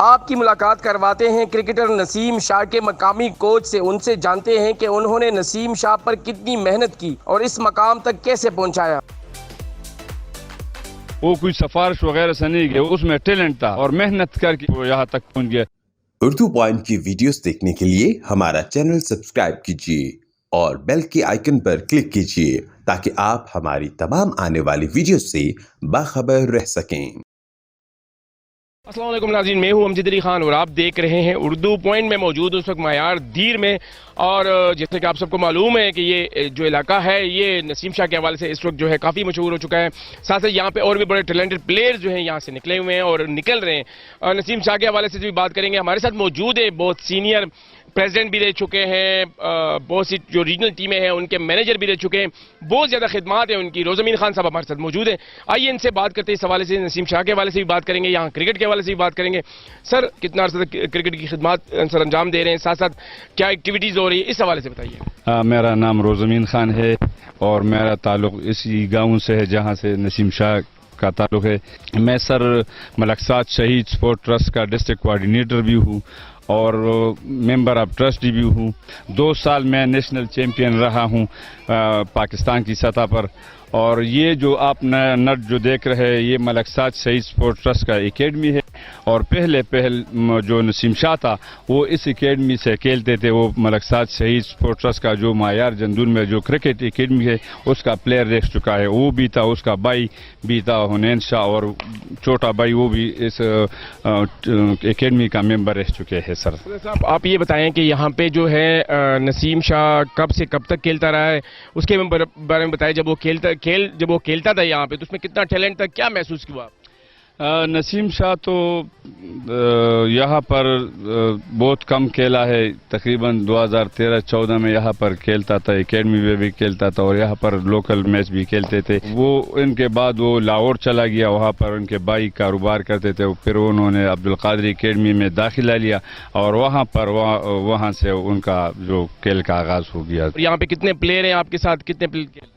آپ کی ملاقات کرواتے ہیں کرکٹر نسیم شاہ کے مقامی کوچ سے، ان سے جانتے ہیں کہ انہوں نے نسیم شاہ پر کتنی محنت کی اور اس مقام تک کیسے پہنچایا۔ وہ کوئی سفارش وغیرہ سے نہیں گیا، اس میں ٹیلنٹ تھا اور محنت کر کے وہ یہاں تک پہنچ گیا۔ اردو پوائنٹ کی ویڈیوز دیکھنے کے لیے ہمارا چینل سبسکرائب کیجیے اور بیل کے آئیکن پر کلک کیجیے تاکہ آپ ہماری تمام آنے والی ویڈیوز سے باخبر رہ سکیں۔ السلام علیکم ناظرین، میں ہوں امجد علی خان اور آپ دیکھ رہے ہیں اردو پوائنٹ میں موجود اس وقت معیار دیر میں، اور جیسے کہ آپ سب کو معلوم ہے کہ یہ جو علاقہ ہے یہ نسیم شاہ کے حوالے سے اس وقت جو ہے کافی مشہور ہو چکا ہے۔ ساتھ ساتھ یہاں پہ اور بھی بڑے ٹیلنٹڈ پلیئر جو ہیں یہاں سے نکلے ہوئے ہیں اور نکل رہے ہیں۔ نسیم شاہ کے حوالے سے بھی بات کریں گے، ہمارے ساتھ موجود ہے بہت سینئر پریزیڈنٹ بھی رہ چکے ہیں، بہت سی جو ریجنل ٹیمیں ہیں ان کے مینیجر بھی رہ چکے ہیں، بہت زیادہ خدمات ہیں ان کی۔ روزمین خان صاحب ہمارے ساتھ موجود ہیں، آئیے ان سے بات کرتے ہیں اس حوالے سے، نسیم شاہ کے حوالے سے بھی بات کریں گے، یہاں کرکٹ کے حوالے سے بھی بات کریں گے۔ سر، کتنا عرصہ تک کرکٹ کی خدمات سر انجام دے رہے ہیں، ساتھ ساتھ کیا ایکٹیویٹیز ہو رہی ہے، اس حوالے سے بتائیے۔ میرا نام روزمین خان ہے اور میرا تعلق اسی گاؤں سے ہے جہاں سے نسیم شاہ کا تعلق ہے۔ میں سر ملکسات شہید سپورٹ ٹرسٹ کا ڈسٹرکٹ کوآرڈینیٹر بھی ہوں اور ممبر آف ٹرسٹ بھی ہوں۔ 2 سال میں نیشنل چیمپئن رہا ہوں پاکستان کی سطح پر، اور یہ جو آپ نٹ جو دیکھ رہے ہیں یہ ملکسات شہید سپورٹ ٹرسٹ کا اکیڈمی ہے، اور پہلے جو نسیم شاہ تھا وہ اس اکیڈمی سے کھیلتے تھے۔ وہ ملکسات شہید سپورٹ ٹرسٹ کا جو معیار جندول میں جو کرکٹ اکیڈمی ہے اس کا پلیئر رہ چکا ہے، وہ بھی تھا، اس کا بھائی بھی تھا حنین شاہ، اور چھوٹا بھائی وہ بھی اس اکیڈمی کا ممبر رہ چکے ہیں۔ سر صاحب، آپ یہ بتائیں کہ یہاں پہ جو ہے نسیم شاہ کب سے کب تک کھیلتا رہا ہے، اس کے بارے میں بتائیں۔ جب وہ کھیلتا تھا یہاں پہ تو اس میں کتنا ٹیلنٹ تھا، کیا محسوس کیا آپ؟ نسیم شاہ تو یہاں پر بہت کم کھیلا ہے، تقریباً 2013-14 میں یہاں پر کھیلتا تھا، اکیڈمی میں بھی کھیلتا تھا اور یہاں پر لوکل میچ بھی کھیلتے تھے۔ وہ ان کے بعد وہ لاہور چلا گیا، وہاں پر ان کے بھائی کاروبار کرتے تھے، پھر انہوں نے عبدالقادر اکیڈمی میں داخلہ لیا اور وہاں سے ان کا جو کھیل کا آغاز ہو گیا۔ یہاں پہ کتنے پلیئر ہیں آپ کے ساتھ، کتنے پلیئر؟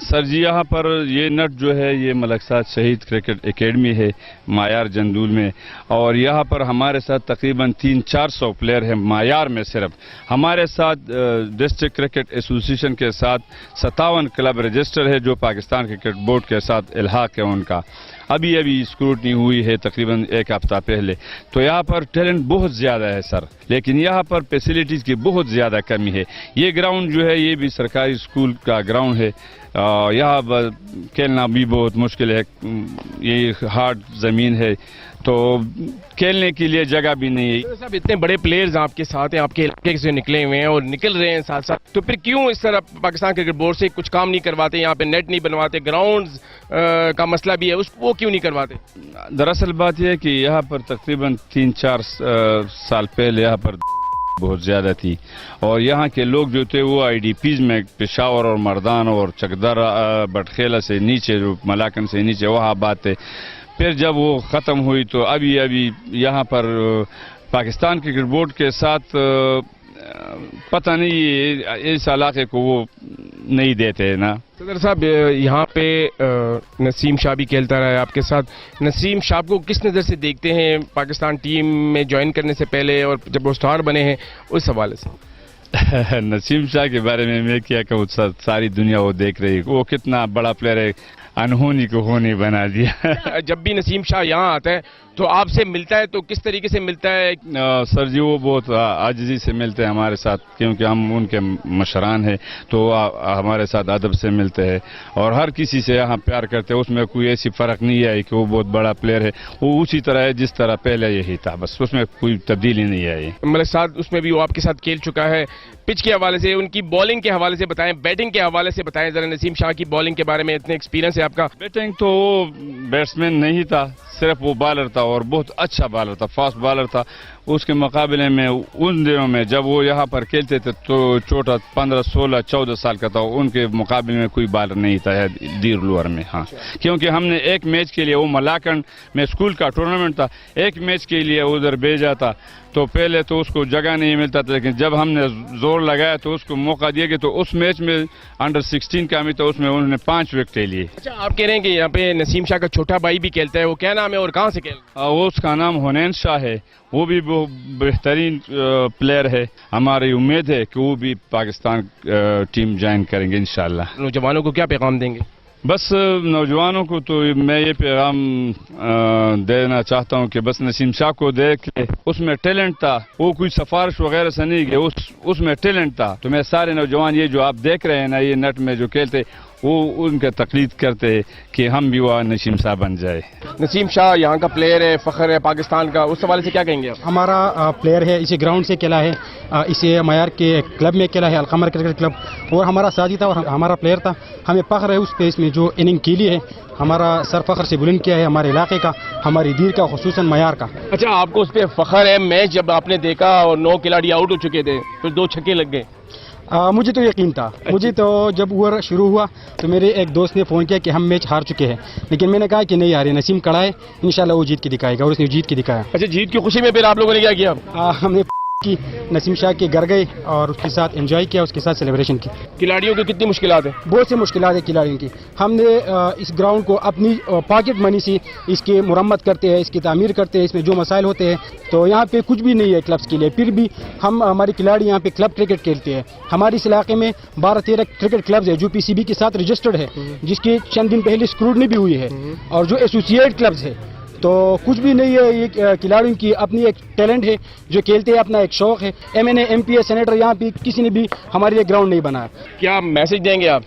سر جی، یہاں پر یہ نٹ جو ہے یہ ملکسات شہید کرکٹ اکیڈمی ہے معیار جندول میں، اور یہاں پر ہمارے ساتھ تقریباً 300-400 پلیئر ہیں معیار میں۔ صرف ہمارے ساتھ ڈسٹرکٹ کرکٹ ایسوسیشن کے ساتھ 57 کلب رجسٹر ہے جو پاکستان کرکٹ بورڈ کے ساتھ الحاق ہے ان کا۔ ابھی اسکروٹنی ہوئی ہے تقریباً 1 ہفتہ پہلے، تو یہاں پر ٹیلنٹ بہت زیادہ ہے سر، لیکن یہاں پر فیسلٹیز کی بہت زیادہ کمی ہے۔ یہ گراؤنڈ جو ہے یہ بھی سرکاری اسکول کا گراؤنڈ ہے، یہاں کھیلنا بھی بہت مشکل ہے، یہ ہارڈ زمین ہے تو کھیلنے کے لیے جگہ بھی نہیں ہے۔ صاحب، اتنے بڑے پلیئرز آپ کے ساتھ ہیں، آپ کے علاقے سے نکلے ہوئے ہیں اور نکل رہے ہیں ساتھ ساتھ، تو پھر کیوں اس طرح پاکستان کرکٹ بورڈ سے کچھ کام نہیں کرواتے؟ یہاں پہ نیٹ نہیں بنواتے، گراؤنڈز کا مسئلہ بھی ہے، وہ کیوں نہیں کرواتے؟ دراصل بات یہ ہے کہ یہاں پر تقریباً 3-4 سال پہلے یہاں پر بہت زیادہ تھی، اور یہاں کے لوگ جو تھے وہ IDPs میں پشاور اور مردان اور چکدر بٹخیلہ سے نیچے، جو ملاکن سے نیچے وہاں بات ہے۔ پھر جب وہ ختم ہوئی تو ابھی یہاں پر پاکستان کرکٹ بورڈ کے ساتھ پتہ نہیں اس علاقے کو وہ نہیں دیتے نا۔ صدر صاحب، یہاں پہ نسیم شاہ بھی کھیلتا رہا ہے آپ کے ساتھ، نسیم شاہ کو کس نظر سے دیکھتے ہیں پاکستان ٹیم میں جوائن کرنے سے پہلے اور جب وہ سٹار بنے ہیں اس حوالے سے؟ نسیم شاہ کے بارے میں کیا کہوں، ساری دنیا وہ دیکھ رہی ہے، وہ کتنا بڑا پلیئر ہے، انہونی کو ہونی بنا دیا۔ جب بھی نسیم شاہ یہاں آتا ہے تو آپ سے ملتا ہے تو کس طریقے سے ملتا ہے؟ سر جی، وہ بہت عاجزی سے ملتے ہیں ہمارے ساتھ، کیونکہ ہم ان کے مشران ہیں تو ہمارے ساتھ ادب سے ملتے ہیں اور ہر کسی سے یہاں پیار کرتے ہیں۔ اس میں کوئی ایسی فرق نہیں ہے کہ وہ بہت بڑا پلیئر ہے، وہ اسی طرح ہے جس طرح پہلے یہی تھا، بس اس میں کوئی تبدیلی نہیں آئی۔ ملک ساتھ اس میں بھی وہ آپ کے ساتھ کھیل چکا ہے۔ پچ کے حوالے سے، ان کی بالنگ کے حوالے سے بتائیں، بیٹنگ کے حوالے سے بتائیں ذرا، نسیم شاہ کی بالنگ کے بارے میں اتنے ایکسپیرینس ہے آپ کا؟ بیٹنگ تو وہ بیٹسمین نہیں تھا، صرف وہ بالر تھا اور بہت اچھا بالر تھا، فاسٹ بالر تھا۔ اس کے مقابلے میں ان دنوں میں جب وہ یہاں پر کھیلتے تھے تو چھوٹا 15 16 14 سال کا تھا, ان کے مقابلے میں کوئی بالر نہیں تھا دیر لور میں. ہاں, کیونکہ ہم نے ایک میچ کے لیے, وہ ملاکنڈ میں اسکول کا ٹورنامنٹ تھا, ایک میچ کے لیے ادھر بھیجا تھا. تو پہلے تو اس کو جگہ نہیں ملتا تھا, لیکن جب ہم نے زور لگایا تو اس کو موقع دیا گیا. تو اس میچ میں انڈر 16 کا بھی تھا, اس میں انہوں نے 5 وکٹیں لیے. اچھا, آپ کہہ رہے ہیں کہ یہاں پہ نسیم شاہ کا چھوٹا بھائی بھی کھیلتا ہے, وہ کیا نام ہے اور کہاں سے کھیلتا ہے؟ وہ اس کا نام حنین شاہ ہے, وہ بھی بہت بہترین پلیئر ہے. ہماری امید ہے کہ وہ بھی پاکستان ٹیم جوائن کریں گے انشاءاللہ. نوجوانوں کو کیا پیغام دیں گے؟ بس نوجوانوں کو تو میں یہ پیغام دینا چاہتا ہوں کہ بس نسیم شاہ کو دیکھ کے, اس میں ٹیلنٹ تھا, وہ کوئی سفارش وغیرہ سے نہیں گئے, اس میں ٹیلنٹ تھا. تو میں سارے نوجوان یہ جو آپ دیکھ رہے ہیں نا, یہ نیٹ میں جو کھیلتے, وہ ان کا تقلید کرتے کہ ہم بھی وہ نسیم شاہ بن جائے. نسیم شاہ یہاں کا پلیئر ہے, فخر ہے پاکستان کا, اس حوالے سے کیا کہیں گے آپ؟ ہمارا پلیئر ہے, اسے گراؤنڈ سے کھیلا ہے, اسے معیار کے کلب میں کھیلا ہے, القمر کرکٹ کلب, اور ہمارا ساتھی تھا اور ہمارا پلیئر تھا. ہمیں فخر ہے اس پیس میں جو اننگ کھیلی ہے, ہمارا سر فخر سے بلند کیا ہے ہمارے علاقے کا, ہماری دیر کا, خصوصاً معیار کا. اچھا, آپ کو اس پہ فخر ہے؟ میچ جب آپ نے دیکھا اور 9 کھلاڑی آؤٹ ہو چکے تھے, پھر 2 چھکے لگ گئے, مجھے تو یقین تھا. مجھے تو جب اوور شروع ہوا تو میرے ایک دوست نے فون کیا کہ ہم میچ ہار چکے ہیں, لیکن میں نے کہا کہ نہیں ہارے, نسیم کڑا ہے, انشاءاللہ وہ جیت کے دکھائے گا, اور اس نے جیت کے دکھایا. اچھا, جیت کی خوشی میں پھر آپ لوگوں نے کیا کیا؟ ہم نے کی نسیم شاہ کے گھر گئے اور اس کے ساتھ انجوائے کیا, اس کے ساتھ سیلیبریشن کی. کھلاڑیوں کی کتنی مشکلات ہیں؟ بہت سی مشکلات ہیں کھلاڑیوں کی. ہم نے اس گراؤنڈ کو اپنی پاکٹ منی سے اس کی مرمت کرتے ہیں, اس کی تعمیر کرتے ہیں, اس میں جو مسائل ہوتے ہیں. تو یہاں پہ کچھ بھی نہیں ہے کلبس کے لیے, پھر بھی ہمارے کھلاڑی یہاں پہ کلب کرکٹ کھیلتے ہیں. ہمارے اس علاقے میں 12-13 کرکٹ کلبز ہیں جو پی سی بی کے ساتھ رجسٹرڈ ہے, جس کی چند دن پہلے اسکروٹنی بھی ہوئی ہے, اور جو ایسوسیٹ کلبز ہے. تو کچھ بھی نہیں ہے, یہ کھلاڑیوں کی اپنی ایک ٹیلنٹ ہے جو کھیلتے ہیں, اپنا ایک شوق ہے. MNA MP سینیٹر یہاں پہ کسی نے بھی ہمارے لیے گراؤنڈ نہیں بنایا. کیا میسج دیں گے آپ؟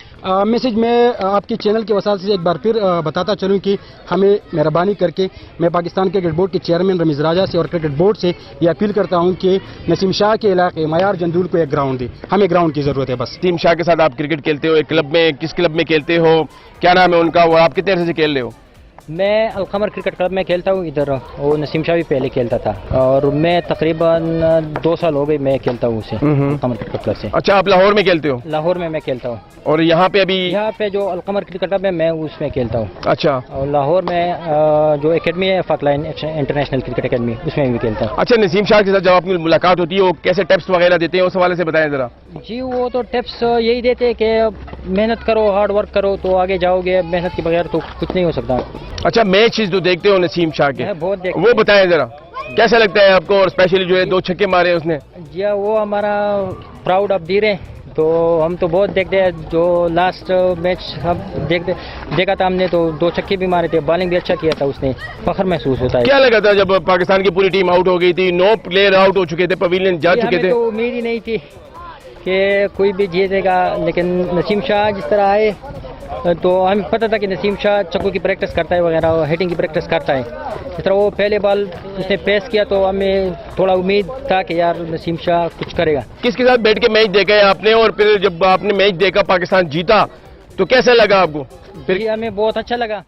میسج میں آپ کے چینل کے وسائل سے ایک بار پھر بتاتا چلوں کہ ہمیں مہربانی کر کے, میں پاکستان کرکٹ بورڈ کے چیئرمین رمیز راجہ سے اور کرکٹ بورڈ سے یہ اپیل کرتا ہوں کہ نسیم شاہ کے علاقے معیار جندول کو ایک گراؤنڈ دے. ہمیں گراؤنڈ کی ضرورت ہے بس. نسیم شاہ کے ساتھ آپ کرکٹ کھیلتے ہو, ایک کلب میں, کس کلب میں کھیلتے ہو, کیا نام ہے ان کا, اور آپ کتنے عرصے سے کھیل رہے ہو؟ میں القمر کرکٹ کلب میں کھیلتا ہوں ادھر, وہ نسیم شاہ بھی پہلے کھیلتا تھا, اور میں تقریباً 2 سال ہو گئے میں کھیلتا ہوں اسے, القمر کرکٹ کلب سے. اچھا, آپ لاہور میں کھیلتے ہو؟ لاہور میں کھیلتا ہوں. اور یہاں پہ ابھی یہاں پہ جو القمر کرکٹ کلب ہے میں اس میں کھیلتا ہوں. اچھا, اور لاہور میں جو اکیڈمی ہے فک لائن انٹرنیشنل کرکٹ اکیڈمی, اس میں بھی کھیلتا ہوں. اچھا, نسیم شاہ کے ساتھ جب آپ کی ملاقات ہوتی ہے وہ کیسے ٹپس وغیرہ دیتے ہیں, اس حوالے سے بتائیں ذرا. جی, وہ تو ٹپس یہی دیتے ہیں کہ محنت کرو, ہارڈ ورک کرو تو آگے جاؤ گے, محنت کے بغیر تو کچھ نہیں ہو سکتا. اچھا, میچ جو دیکھتے ہو نسیم شاہ کے, میں بہت دیکھتا وہ بتائیں ذرا, کیسا لگتا ہے آپ کو, اور اسپیشلی جو ہے 2 چھکے مارے اس نے؟ جی, وہ ہمارا پراؤڈ آف دیر ہے. تو ہم تو بہت دیکھتے ہیں, جو لاسٹ میچ ہم دیکھا تھا ہم نے, تو 2 چھکے بھی مارے تھے, بالنگ بھی اچھا کیا تھا اس نے, فخر محسوس ہوتا ہے. کیا لگا تھا جب پاکستان کی پوری ٹیم آؤٹ ہو گئی تھی, 9 پلیئر آؤٹ ہو چکے تھے, پویلین جا چکے تھے؟ تو امید ہی نہیں تھی کہ کوئی بھی جیتے گا, لیکن نسیم شاہ جس طرح آئے تو ہمیں پتہ تھا کہ نسیم شاہ چکوں کی پریکٹس کرتا ہے وغیرہ, ہیٹنگ کی پریکٹس کرتا ہے. جس طرح وہ پہلے بال اس نے پیس کیا تو ہمیں تھوڑا امید تھا کہ یار نسیم شاہ کچھ کرے گا. کس کے ساتھ بیٹھ کے میچ دیکھا ہے آپ نے, اور پھر جب آپ نے میچ دیکھا پاکستان جیتا تو کیسا لگا آپ کو؟ پھر ہمیں بہت اچھا لگا.